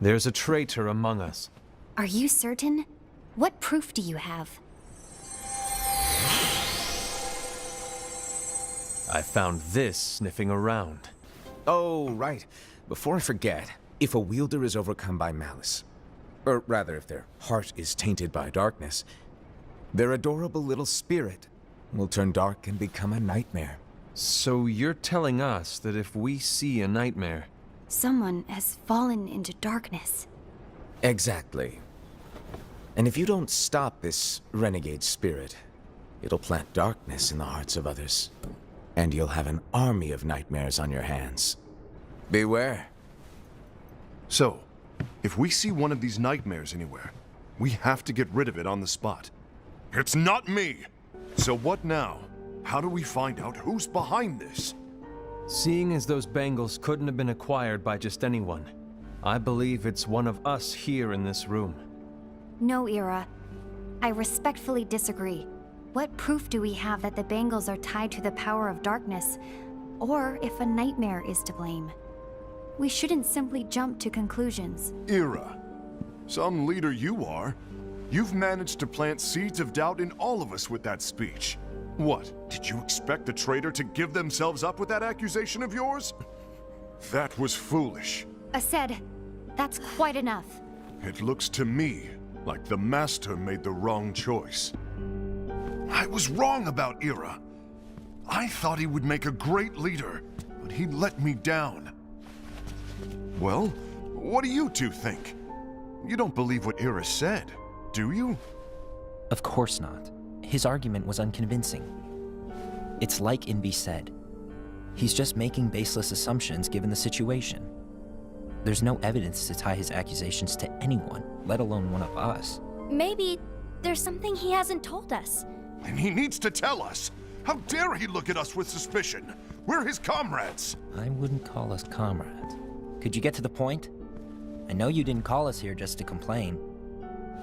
There's a traitor among us. Are you certain? What proof do you have? I found this sniffing around. Oh, right. Before I forget, if a wielder is overcome by malice, or rather if their heart is tainted by darkness, their adorable little spirit will turn dark and become a nightmare. So you're telling us that if we see a nightmare... Someone has fallen into darkness. Exactly. And if you don't stop this renegade spirit, it'll plant darkness in the hearts of others. And you'll have an army of nightmares on your hands. Beware. So, if we see one of these nightmares anywhere, we have to get rid of it on the spot. It's not me! So what now? How do we find out who's behind this? Seeing as those bangles couldn't have been acquired by just anyone, I believe it's one of us here in this room. No, Ira. I respectfully disagree. What proof do we have that the bangles are tied to the power of darkness, or if a nightmare is to blame? We shouldn't simply jump to conclusions. Ira, some leader you are. You've managed to plant seeds of doubt in all of us with that speech. What, did you expect the traitor to give themselves up with that accusation of yours? That was foolish. Aced, that's quite enough. It looks to me like the Master made the wrong choice. I was wrong about Ira. I thought he would make a great leader, but he let me down. Well, what do you two think? You don't believe what Ira said, do you? Of course not. His argument was unconvincing. It's like Invi said. He's just making baseless assumptions given the situation. There's no evidence to tie his accusations to anyone, let alone one of us. Maybe there's something he hasn't told us. And he needs to tell us. How dare he look at us with suspicion? We're his comrades. I wouldn't call us comrades. Could you get to the point? I know you didn't call us here just to complain.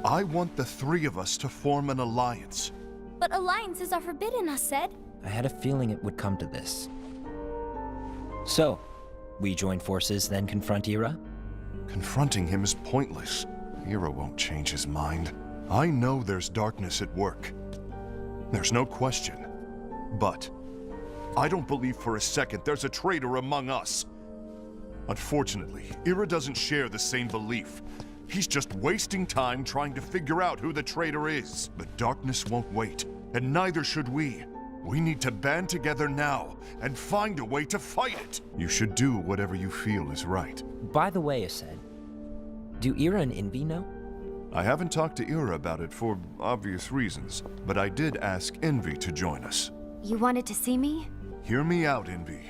I want the three of us to form an alliance. But alliances are forbidden, Aced. I had a feeling it would come to this. So, we join forces, then confront Ira? Confronting him is pointless. Ira won't change his mind. I know there's darkness at work. There's no question. But I don't believe for a second there's a traitor among us. Unfortunately, Ira doesn't share the same belief. He's just wasting time trying to figure out who the traitor is. The darkness won't wait, and neither should we. We need to band together now and find a way to fight it. You should do whatever you feel is right. By the way, Aced, do Ira and Invi know? I haven't talked to Ira about it for obvious reasons, but I did ask Envy to join us. You wanted to see me? Hear me out, Envy.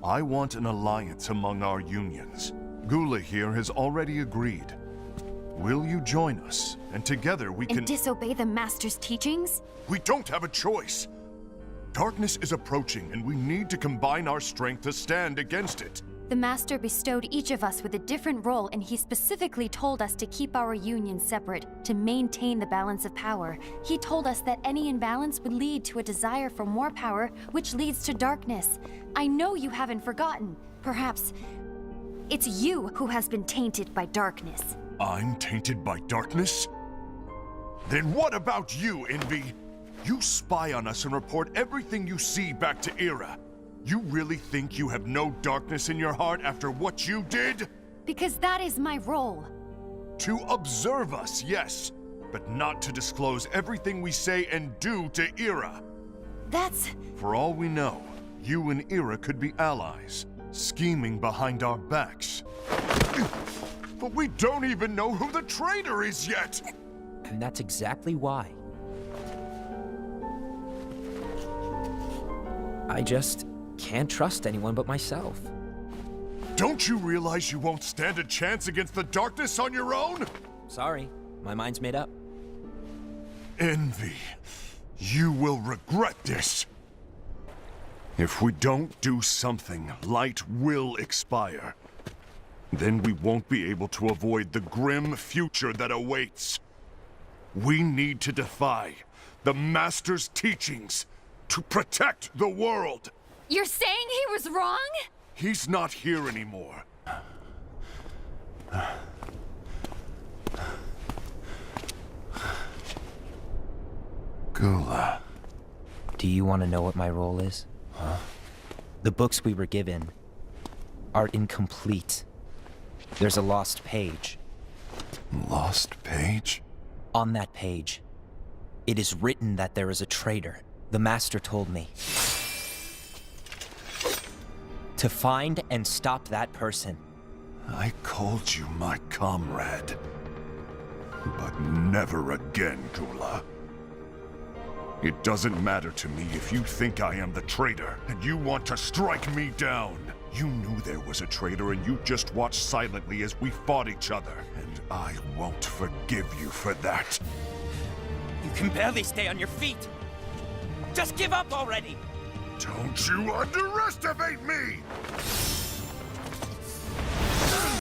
I want an alliance among our unions. Gula here has already agreed. Will you join us? And together we can... And disobey the Master's teachings? We don't have a choice! Darkness is approaching, and we need to combine our strength to stand against it. The Master bestowed each of us with a different role, and he specifically told us to keep our union separate, to maintain the balance of power. He told us that any imbalance would lead to a desire for more power, which leads to darkness. I know you haven't forgotten. Perhaps it's you who has been tainted by darkness. I'm tainted by darkness? Then what about you, Envy? You spy on us and report everything you see back to Ira. You really think you have no darkness in your heart after what you did? Because that is my role. To observe us, yes, but not to disclose everything we say and do to Ira. That's... For all we know, you and Ira could be allies, scheming behind our backs. But we don't even know who the traitor is yet! And that's exactly why. I just can't trust anyone but myself. Don't you realize you won't stand a chance against the darkness on your own? Sorry, my mind's made up. Envy, you will regret this. If we don't do something, light will expire. Then we won't be able to avoid the grim future that awaits. We need to defy the Master's teachings to protect the world. You're saying he was wrong? He's not here anymore. Gula. Do you want to know what my role is? Huh? The books we were given are incomplete. There's a lost page. Lost page? On that page, it is written that there is a traitor. The Master told me. To find and stop that person. I called you my comrade. But never again, Gula. It doesn't matter to me if you think I am the traitor, and you want to strike me down. You knew there was a traitor, and you just watched silently as we fought each other. And I won't forgive you for that. You can barely stay on your feet. Just give up already! Don't you underestimate me!